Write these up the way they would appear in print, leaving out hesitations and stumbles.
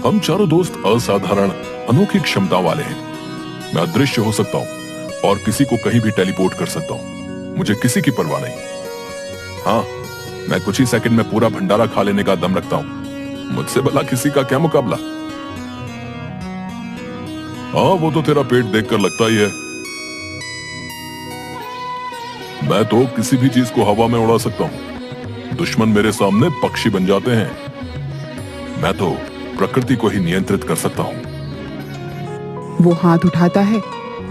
हम चारों दोस्त असाधारण अनोखी क्षमता वाले हैं। मैं अदृश्य हो सकता हूँ और किसी को कहीं भी टेलीपोर्ट कर सकता हूँ। मुझे किसी की परवाह नहीं। हाँ, मैं कुछ ही सेकंड में पूरा भंडारा खा लेने का दम रखता हूँ। मुझसे भला किसी का क्या मुकाबला। हाँ, वो तो तेरा पेट देखकर लगता ही है। मैं तो किसी भी चीज को हवा में उड़ा सकता हूँ। दुश्मन मेरे सामने पक्षी बन जाते हैं। मैं तो प्रकृति को ही नियंत्रित कर सकता हूँ। वो हाथ उठाता है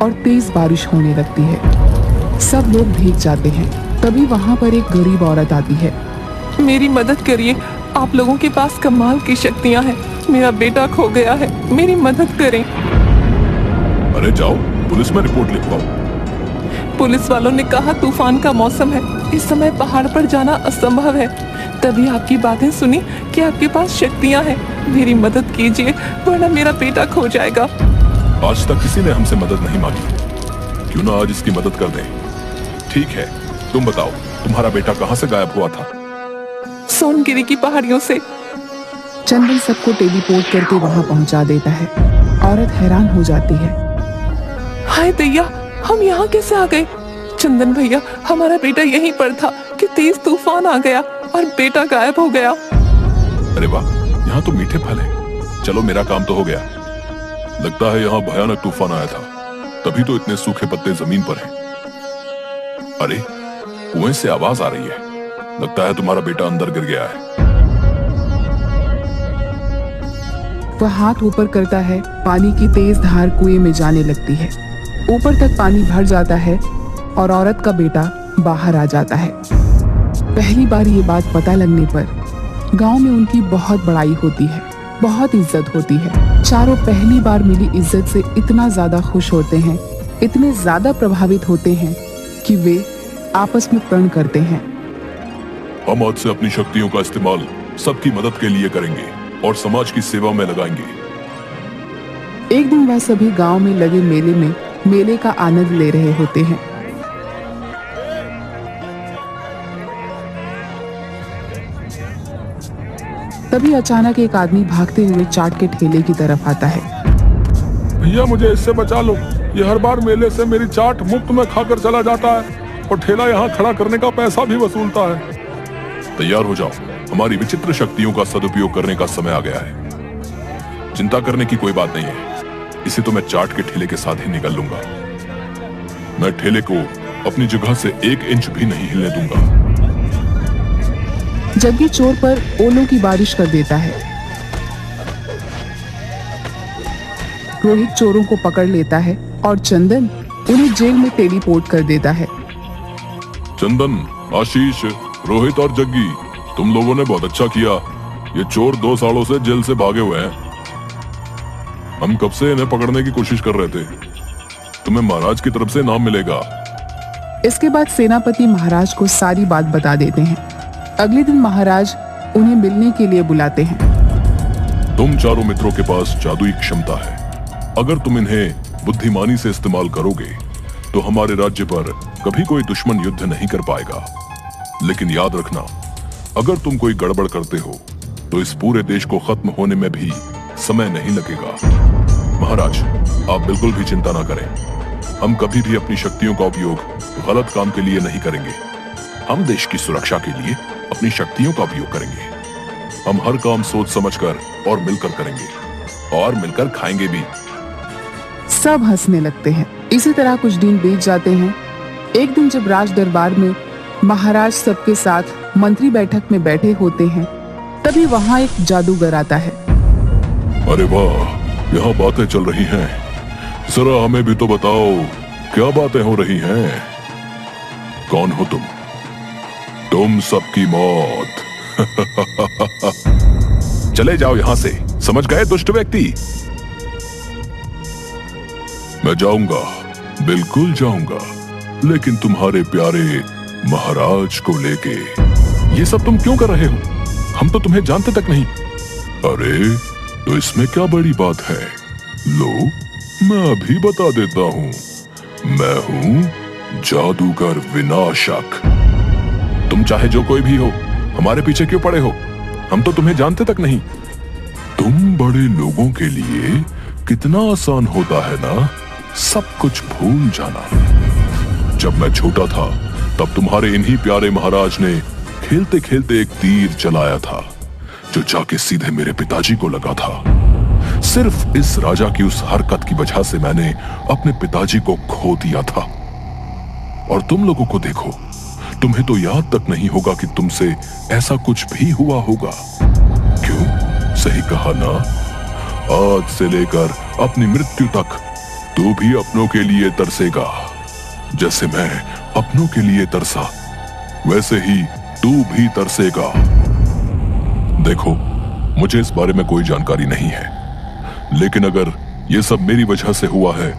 और तेज बारिश होने लगती है। सब लोग भीग जाते हैं। तभी वहाँ पर एक गरीब औरत आती है। मेरी मदद करिए, आप लोगों के पास कमाल की शक्तियाँ हैं। मेरा बेटा खो गया है, मेरी मदद करें। अरे जाओ, पुलिस में रिपोर्ट लिखवाओ। पुलिस वालों ने कहा तूफान का मौसम है, इस समय पहाड़ पर जाना असंभव है। तभी आपकी बातें सुनी कि आपके पास शक्तियाँ हैं। मेरी मदद कीजिए वरना मेरा बेटा खो जाएगा। आज तक किसी ने हमसे मदद नहीं मांगी, क्यों ना आज इसकी मदद कर दें। ठीक है, तुम बताओ, तुम्हारा बेटा कहाँ से गायब हुआ था? सोनगिरी की पहाड़ियों से। चंदन सबको टेलीपोर्ट करके वहाँ पहुँचा देता है। औरत हैरान हो जाती है। हाय दैया, हम यहाँ कैसे आ गए? चंदन भैया, हमारा बेटा यहीं पर था कि तेज तूफान आ गया और बेटा गायब हो गया। अरे वाह, यहाँ तो मीठे फल हैं। चलो, मेरा काम तो हो गया। लगता है यहाँ भयानक तूफान आया था, तभी तो इतने सूखे पत्ते जमीन पर हैं। अरे, कुएं से आवाज आ रही है। लगता है तुम्हारा बेटा अंदर गिर गया है। वह हाथ ऊपर करता है। पानी की तेज धार कुएं में जाने लगती है। ऊपर तक पानी भर जाता है और औरत का बेटा बाहर आ जाता है। पहली बार ये बात पता लगने पर गांव में उनकी बहुत बड़ाई होती है, बहुत इज्जत होती है। चारों पहली बार मिली इज्जत से इतना ज्यादा खुश होते हैं, इतने ज्यादा प्रभावित होते हैं कि वे आपस में प्रण करते हैं। हम आज से अपनी शक्तियों का इस्तेमाल सबकी मदद के लिए करेंगे और समाज की सेवा में लगाएंगे। एक दिन वह सभी गांव में लगे मेले का आनंद ले रहे होते हैं। तभी अचानक एक आदमी भागते हुए चाट के ठेले की तरफ आता है। भैया, मुझे इससे बचा लो। ये हर बार मेले से मेरी चाट मुफ्त में खाकर चला जाता है और ठेला यहाँ खड़ा करने का पैसा भी वसूलता है। तैयार हो जाओ, हमारी विचित्र शक्तियों का सदुपयोग करने का समय आ गया है। चिंता करने की कोई बात नहीं है। इसे तो मैं चाट के ठेले के साथ ही निकल लूंगा। मैं ठेले को अपनी जगह से 1 इंच भी नहीं हिलने दूंगा। जग्गी चोर पर ओलों की बारिश कर देता है। रोहित चोरों को पकड़ लेता है और चंदन उन्हें जेल में टेलीपोर्ट कर देता है। चंदन, आशीष, रोहित और जग्गी, तुम लोगों ने बहुत अच्छा किया। ये चोर 2 सालों से जेल से भागे हुए हैं। हम कब से इन्हें पकड़ने की कोशिश कर रहे थे। तुम्हें महाराज की तरफ से इनाम मिलेगा। इसके बाद सेनापति महाराज को सारी बात बता देते हैं। अगले दिन महाराज उन्हें मिलने के लिए बुलाते हैं। तुम चारों मित्रों के पास जादुई क्षमता है। अगर तुम इन्हें बुद्धिमानी से इस्तेमाल करोगे तो हमारे राज्य पर कभी कोई दुश्मन युद्ध नहीं कर पाएगा। लेकिन याद रखना, अगर तुम कोई गड़बड़ करते हो तो इस पूरे देश को खत्म होने में भी समय नहीं लगेगा। महाराज, आप बिल्कुल भी चिंता ना करें। हम कभी भी अपनी शक्तियों का उपयोग गलत काम के लिए नहीं करेंगे। हम देश की सुरक्षा के लिए अपनी शक्तियों का उपयोग करेंगे। हम हर काम सोच समझकर और मिलकर करेंगे और मिलकर खाएंगे भी। सब हंसने लगते हैं। इसी तरह कुछ दिन बीत जाते हैं। एक दिन जब राज दरबार में महाराज सबके साथ मंत्री बैठक में बैठे होते हैं, तभी वहाँ एक जादूगर आता है। अरे वाह, यहाँ बातें चल रही हैं। जरा हमें भी तो बताओ, क्या बातें हो रही हैं? कौन हो तुम? तुम सबकी मौत। चले जाओ यहाँ से, समझ गए दुष्ट व्यक्ति? मैं जाऊंगा, बिल्कुल जाऊंगा, लेकिन तुम्हारे प्यारे महाराज को लेके। ये सब तुम क्यों कर रहे हो? हम तो तुम्हें जानते तक नहीं। अरे, तो इसमें क्या बड़ी बात है? लो, मैं अभी बता देता हूँ। मैं हूँ जादूगर विनाशक। तुम चाहे जो कोई भी हो, हमारे पीछे क्यों पड़े हो? हम तो तुम्हें जानते तक नहीं। तुम बड़े लोगों के लिए कितना आसान होता है ना सब कुछ भूल जाना। जब मैं छोटा था तब तुम्हारे इन्हीं प्यारे महाराज ने खेलते खेलते एक तीर चलाया था जो जाके सीधे मेरे पिताजी को लगा था। सिर्फ इस राजा की उस हरकत की वजह से मैंने अपने पिताजी को खो दिया था। और तुम लोगों को देखो, तुम्हें तो याद तक नहीं होगा कि तुमसे ऐसा कुछ भी हुआ होगा। क्यों? सही कहा ना। आज से लेकर अपनी मृत्यु तक तू भी अपनों के लिए तरसेगा। जैसे मैं अपनों के लिए तरसा, वैसे ही तू भी तरसेगा। देखो, मुझे इस बारे में कोई जानकारी नहीं है, लेकिन अगर यह सब मेरी वजह से हुआ है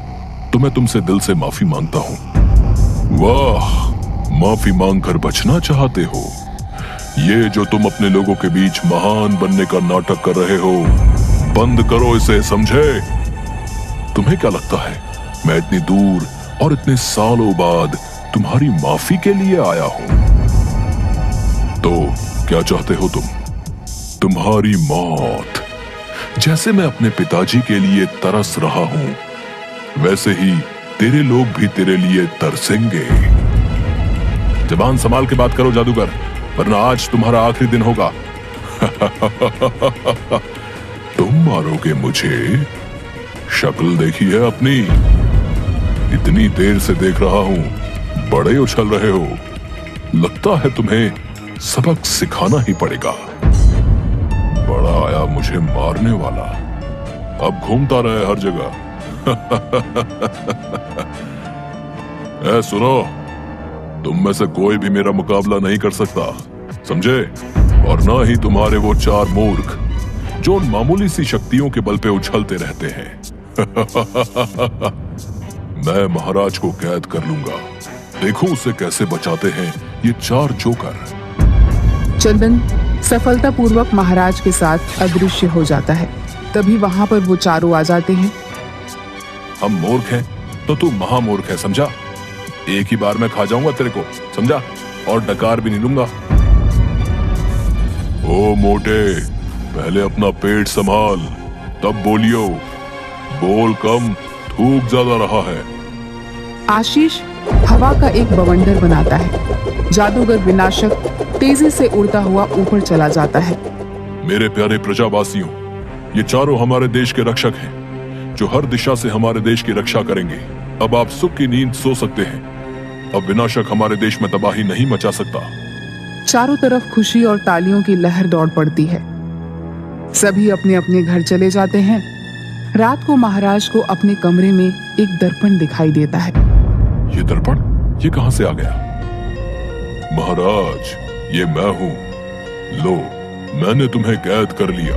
तो मैं तुमसे दिल से माफी मांगता हूं। वाह, माफी मांगकर बचना चाहते हो? ये जो तुम अपने लोगों के बीच महान बनने का नाटक कर रहे हो, बंद करो इसे, समझे? तुम्हें क्या लगता है मैं इतनी दूर और इतने सालों बाद तुम्हारी माफी के लिए आया हूं? तो क्या चाहते हो तुम? तुम्हारी मौत। जैसे मैं अपने पिताजी के लिए तरस रहा हूं, वैसे ही तेरे लोग भी तेरे लिए तरसेंगे। जबान संभाल के बात करो जादूगर, वरना आज तुम्हारा आखिरी दिन होगा। तुम मारोगे मुझे? शक्ल देखी है अपनी? इतनी देर से देख रहा हूं, बड़े उछल रहे हो। लगता है तुम्हें सबक सिखाना ही पड़ेगा। बड़ा आया मुझे मारने वाला, अब घूमता रहे हर जगह। ऐ सुनो, तुम में से कोई भी मेरा मुकाबला नहीं कर सकता, समझे? और ना ही तुम्हारे वो चार मूर्ख जो उन मामूली सी शक्तियों के बल पे उछलते रहते हैं। मैं महाराज को कैद कर लूंगा, देखो उसे कैसे बचाते हैं ये चार जोकर। चंदन सफलतापूर्वक महाराज के साथ अदृश्य हो जाता है। तभी वहां पर वो चारों आ जाते हैं। हम मूर्ख हैं तो तू महामूर्ख है, समझा? एक ही बार में खा जाऊंगा तेरे को, समझा? और डकार भी नहीं लूंगा। ओ मोटे, पहले अपना पेट संभाल, तब बोलियो। बोल कम, थूक ज्यादा रहा है। आशीष हवा का एक बवंडर बनाता है। जादूगर विनाशक तेजी से उड़ता हुआ ऊपर चला जाता है। मेरे प्यारे प्रजावासियों, ये चारों हमारे देश के रक्षक हैं, जो हर दिशा से हमारे देश की रक्षा करेंगे। अब आप सुख की नींद सो सकते हैं। अब विनाशक हमारे देश में तबाही नहीं मचा सकता। चारों तरफ खुशी और तालियों की लहर दौड़ पड़ती है। सभी अपने अपने घर चले जाते हैं। रात को महाराज को अपने कमरे में एक दर्पण दिखाई देता है। ये दर्पण, ये कहां से आ गया? महाराज, ये मैं हूं। लो, मैंने तुम्हें कैद कर लिया।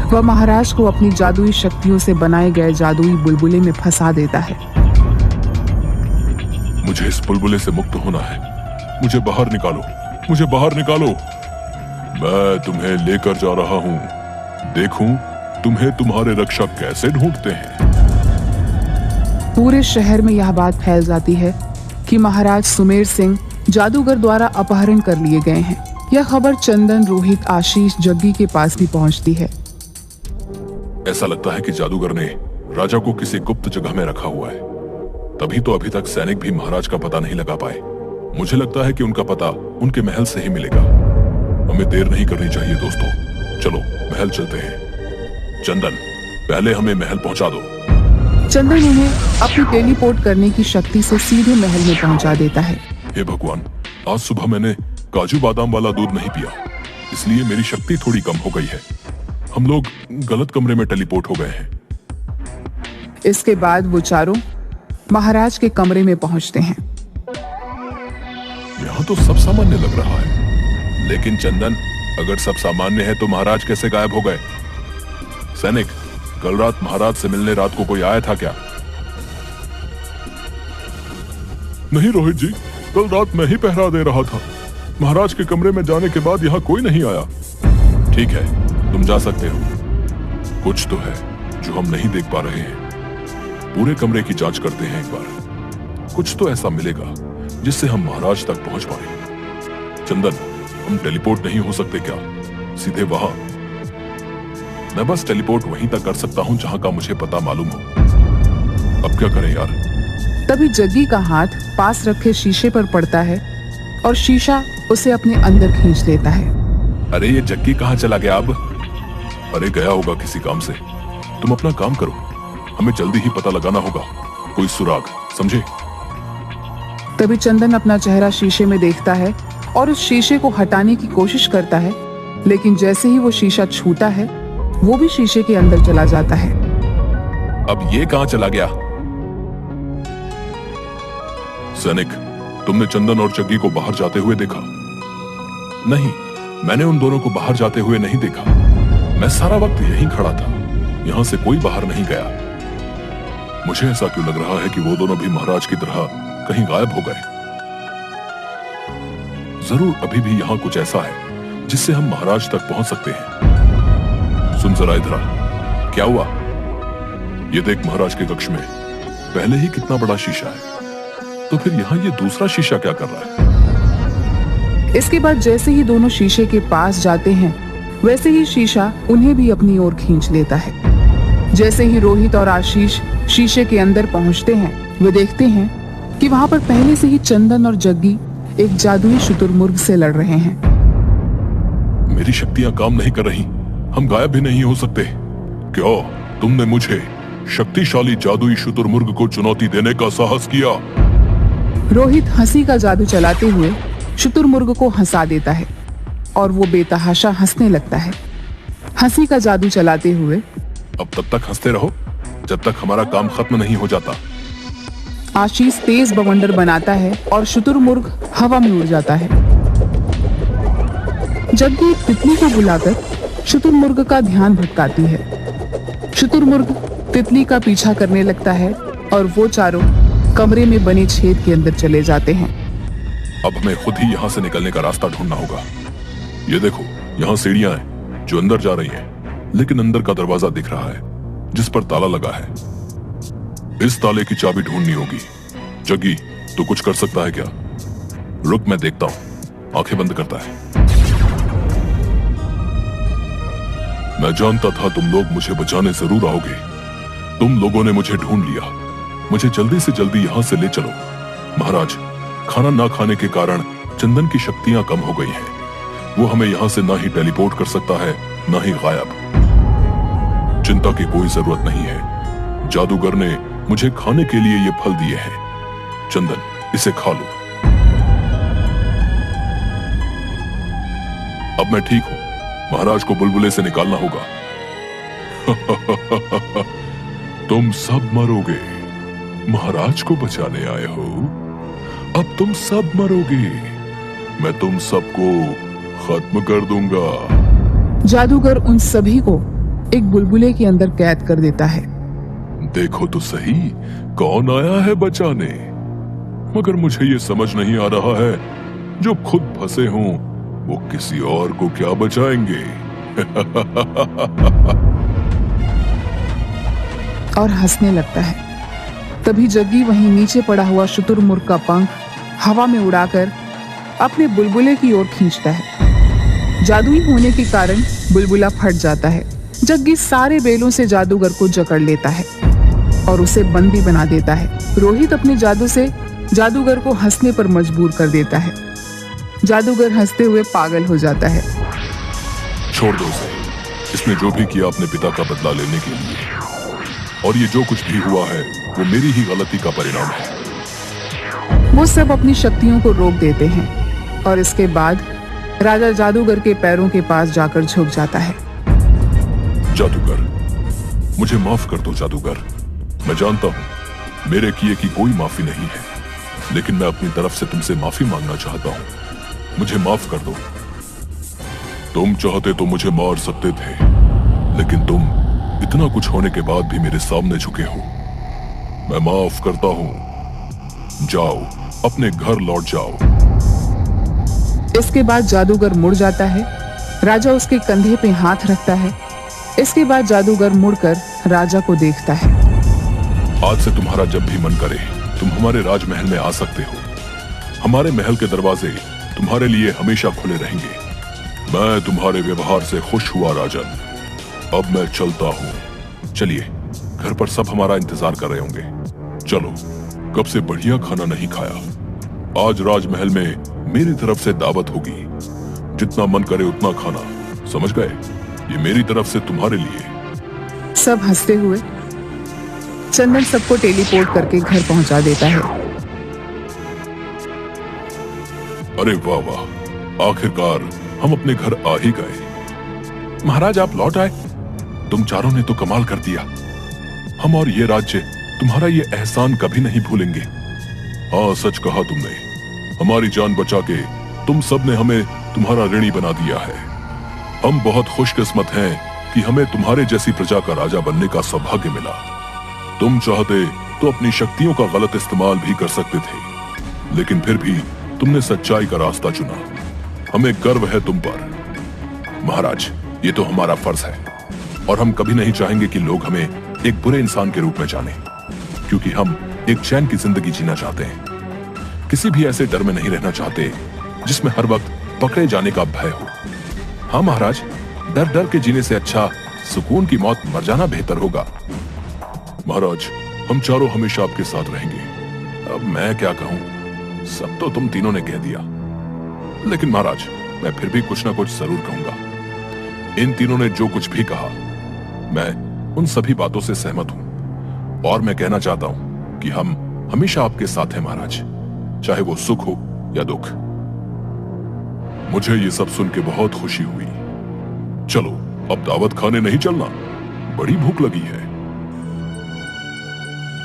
वह महाराज को अपनी जादुई शक्तियों से बनाए गए जादुई बुलबुले में फंसा देता है। मुझे इस बुलबुले से मुक्त होना है। मुझे बाहर निकालो, मुझे बाहर निकालो। मैं तुम्हें लेकर जा रहा हूं। देखूं तुम्हें तुम्हारे रक्षक कैसे ढूंढते हैं। पूरे शहर में यह बात फैल जाती है कि महाराज सुमेर सिंह जादूगर द्वारा अपहरण कर लिए गए हैं। यह खबर चंदन, रोहित, आशीष, जग्गी के पास भी पहुंचती है। ऐसा लगता है कि जादूगर ने राजा को किसी गुप्त जगह में रखा हुआ है, तभी तो अभी तक सैनिक भी महाराज का पता नहीं लगा पाए। मुझे लगता है कि उनका पता उनके महल से ही मिलेगा। हमें देर नहीं करनी चाहिए दोस्तों, चलो महल चलते हैं। चंदन, पहले हमें महल पहुंचा दो। चंदन उन्हें अपनी टेलीपोर्ट करने की शक्ति से सीधे महल में पहुंचा देता है। हे भगवान, आज सुबह मैंने काजू बादाम वाला दूध नहीं पिया, इसलिए मेरी शक्ति थोड़ी कम हो गई है। हम लोग गलत कमरे में टेलीपोर्ट हो गए हैं। इसके बाद वो चारों महाराज के कमरे में पहुंचते हैं। यहाँ तो सब सामान्य लग रहा है, लेकिन चंदन, अगर सब सामान्य है तो महाराज कैसे गायब हो गए? सैनिक, कल रात महाराज से मिलने रात को कोई आया था क्या? नहीं रोहित जी, कल रात मैं ही पहरा दे रहा था। महाराज के कमरे में जाने के बाद यहाँ कोई नहीं आया। ठीक है, तुम जा सकते हो। कुछ तो है जो हम नहीं देख पा रहे हैं। पूरे कमरे की जांच करते हैं एक बार। कुछ तो ऐसा मिलेगा जिससे हम महाराज तक पहुंच पाए। चंदन, हम टेलीपोर्ट नहीं हो सकते क्या? सीधे वहां। मैं बस टेलीपोर्ट वहीं तक कर सकता हूँ जहाँ का मुझे पता मालूम हो। अब क्या करें यार? तभी जग्गी का हाथ पास रखे शीशे पर पड़ता है और शीशा उसे अपने अंदर खींच लेता है। अरे ये जग्गी कहाँ चला गया अब? अरे गया होगा किसी काम से। तुम अपना काम करो, हमें जल्दी ही पता लगाना होगा कोई सुराग, समझे? तभी चंदन अपना चेहरा शीशे में देखता है और उस शीशे को हटाने की कोशिश करता है, लेकिन जैसे ही वो शीशा छूटा है वो भी शीशे के अंदर चला जाता है। अब ये कहाँ चला गया? सैनिक, तुमने चंदन और जग्गी को बाहर जाते हुए देखा? नहीं, मैंने उन दोनों को बाहर जाते हुए नहीं देखा। मैं सारा वक्त यहीं खड़ा था, यहां से कोई बाहर नहीं गया। मुझे ऐसा क्यों लग रहा है कि वो दोनों भी महाराज की तरह कहीं गायब हो गए। जरूर अभी भी यहां कुछ ऐसा है जिससे हम महाराज तक पहुंच सकते हैं। सुन जरा इधर आ, क्या हुआ? ये देख, महाराज के कक्ष में पहले ही कितना बड़ा शीशा है, तो फिर यहाँ ये दूसरा शीशा क्या कर रहा है? इसके बाद जैसे ही दोनों शीशे के पास जाते हैं वैसे ही शीशा उन्हें भी अपनी ओर खींच लेता है। जैसे ही रोहित और आशीष शीशे के अंदर पहुंचते हैं वे देखते हैं कि वहां पर पहले से ही चंदन और जग्गी एक जादुई शुतुरमुर्ग से लड़ रहे हैं। मेरी शक्तियां काम नहीं कर रही, हम गायब भी नहीं हो सकते। क्या तुमने मुझे शक्तिशाली जादुई शुतुरमुर्ग को चुनौती देने का साहस किया? रोहित हंसी का जादू चलाते हुए शुतुरमुर्ग को हंसा देता है और वो बेतहाशा हंसने लगता है। हंसी का जादू चलाते हुए अब तब तक हंसते रहो जब तक हमारा काम खत्म नहीं हो जाता। आशीष तेज बवंडर बनाता है और शुतुरमुर्ग हवा में उड़ जाता है। जग्गी एक तितली को बुलाकर शुतुरमुर्ग का ध्यान भटकाती है। शुतुरमुर्ग तितली का पीछा करने लगता है और वो चारों कमरे में बने छेद के अंदर चले जाते हैं। अब हमें खुद ही यहाँ से निकलने का रास्ता ढूंढना होगा। ये देखो, यहाँ सीढ़ियां हैं जो अंदर जा रही हैं, लेकिन अंदर का दरवाजा दिख रहा है जिस पर ताला लगा है। इस ताले की चाबी ढूंढनी होगी। जग्गी, तू कुछ कर सकता है क्या? रुक, मैं देखता हूँ। आंखें बंद करता है। मैं जानता था तुम लोग मुझे बचाने जरूर आओगे। तुम लोगों ने मुझे ढूंढ लिया। मुझे जल्दी से जल्दी यहाँ से ले चलो। महाराज, खाना ना खाने के कारण चंदन की शक्तियां कम हो गई हैं। वो हमें यहाँ से ना ही टेलीपोर्ट कर सकता है, ना ही गायब। चिंता की कोई जरूरत नहीं है। जादूगर ने मुझे खाने के लिए ये फल दिए हैं। चंदन, इसे खा लो। अब मैं ठीक हूं। महाराज को बुलबुले से निकालना होगा। तुम सब मरोगे। महाराज को बचाने आए हो, अब तुम सब मरोगे। मैं तुम सबको खत्म कर दूंगा। जादूगर उन सभी को एक बुलबुले के अंदर कैद कर देता है। देखो तो सही, कौन आया है बचाने। मगर मुझे ये समझ नहीं आ रहा है, जो खुद फंसे हों वो किसी और को क्या बचाएंगे। और हंसने लगता है। तभी जग्गी वहीं नीचे पड़ा हुआ शुतुरमुर्ग का पंख हवा में उड़ाकर अपने बुलबुले की ओर खींचता है। जादुई होने के कारण बुलबुला फट जाता है। जग्गी सारे बेलों से जादूगर को जकड़ लेता है और उसे बंदी बना देता है। रोहित अपने जादू से जादूगर को हंसने पर मजबूर कर देता है। जादूगर हंसते हुए पागल हो जाता है। छोड़ दो उसे। इसने जो भी किया अपने पिता का बदला लेने के लिए, और ये जो कुछ भी हुआ है वो मेरी ही गलती का परिणाम है। वो सब अपनी शक्तियों को रोक देते हैं और इसके बाद राजा जादूगर के पैरों के पास जाकर झुक जाता है। जादूगर, मुझे माफ कर दो जादूगर। मैं जानता हूँ मेरे किए की कोई माफी नहीं है, लेकिन मैं अपनी तरफ से तुमसे माफी मांगना चाहता हूँ। मुझे माफ कर दो। तुम चाहते तो मुझे मार सकते थे, लेकिन तुम इतना कुछ होने के बाद भी मेरे सामने झुके हो। मैं माफ करता हूँ। जाओ, अपने घर लौट जाओ। इसके बाद जादूगर मुड़ जाता है। राजा उसके कंधे पे हाथ रखता है। इसके बाद जादूगर मुड़कर राजा को देखता है। आज से तुम्हारा जब भी मन करे तुम हमारे राजमहल में आ सकते हो। हमारे महल के दरवाजे तुम्हारे लिए हमेशा खुले रहेंगे। मैं तुम्हारे व्यवहार से खुश हुआ राजन। अब मैं चलता हूँ। चलिए, घर पर सब हमारा इंतजार कर रहे होंगे। चलो, कब से बढ़िया खाना नहीं खाया। आज राजमहल में मेरी तरफ से दावत होगी। जितना मन करे उतना खाना, समझ गए? ये मेरी तरफ से तुम्हारे लिए। सब हंसते हुए चंदन सबको टेलीपोर्ट करके घर पहुंचा देता है। अरे वाह वाह, आखिरकार हम अपने घर आ ही गए। महाराज, आप लौट आए। तुम चारों ने तो कमाल कर दिया। हम और ये राज्य तुम्हारा ये एहसान कभी नहीं भूलेंगे। हाँ, सच कहा तुमने। हमारी जान बचा के तुम सब ने हमें तुम्हारा ऋणी बना दिया है। हम बहुत खुशकिस्मत हैं कि हमें तुम्हारे जैसी प्रजा का राजा बनने का सौभाग्य मिला। तुम चाहते तो अपनी शक्तियों का गलत इस्तेमाल भी कर सकते थे, लेकिन फिर भी तुमने सच्चाई का रास्ता चुना। हमें गर्व है तुम पर। महाराज, ये तो हमारा फर्ज है और हम कभी नहीं चाहेंगे कि लोग हमें एक बुरे इंसान के रूप में जाने, क्योंकि हम एक चैन की जिंदगी जीना चाहते हैं। किसी भी ऐसे डर में नहीं रहना चाहते जिसमें हर वक्त पकड़े जाने का भय हो। हाँ महाराज, डर डर के जीने से अच्छा सुकून की मौत मर जाना बेहतर होगा। महाराज, हम चारों हमेशा आपके साथ रहेंगे। अब मैं क्या कहूं, सब तो तुम तीनों ने कह दिया। लेकिन महाराज, मैं फिर भी कुछ ना कुछ जरूर कहूंगा। इन तीनों ने जो कुछ भी कहा, मैं उन सभी बातों से सहमत हूं और मैं कहना चाहता हूं कि हम हमेशा आपके साथ हैं महाराज, चाहे वो सुख हो या दुख। मुझे ये सब सुन के बहुत खुशी हुई। चलो, अब दावत खाने नहीं चलना, बड़ी भूख लगी है।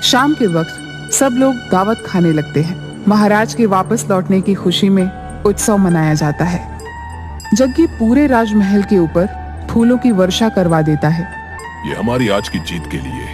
शाम के वक्त सब लोग दावत खाने लगते हैं। महाराज के वापस लौटने की खुशी में उत्सव मनाया जाता है। जग्गी पूरे राजमहल के ऊपर फूलों की वर्षा करवा देता है। ये हमारी आज की जीत के लिए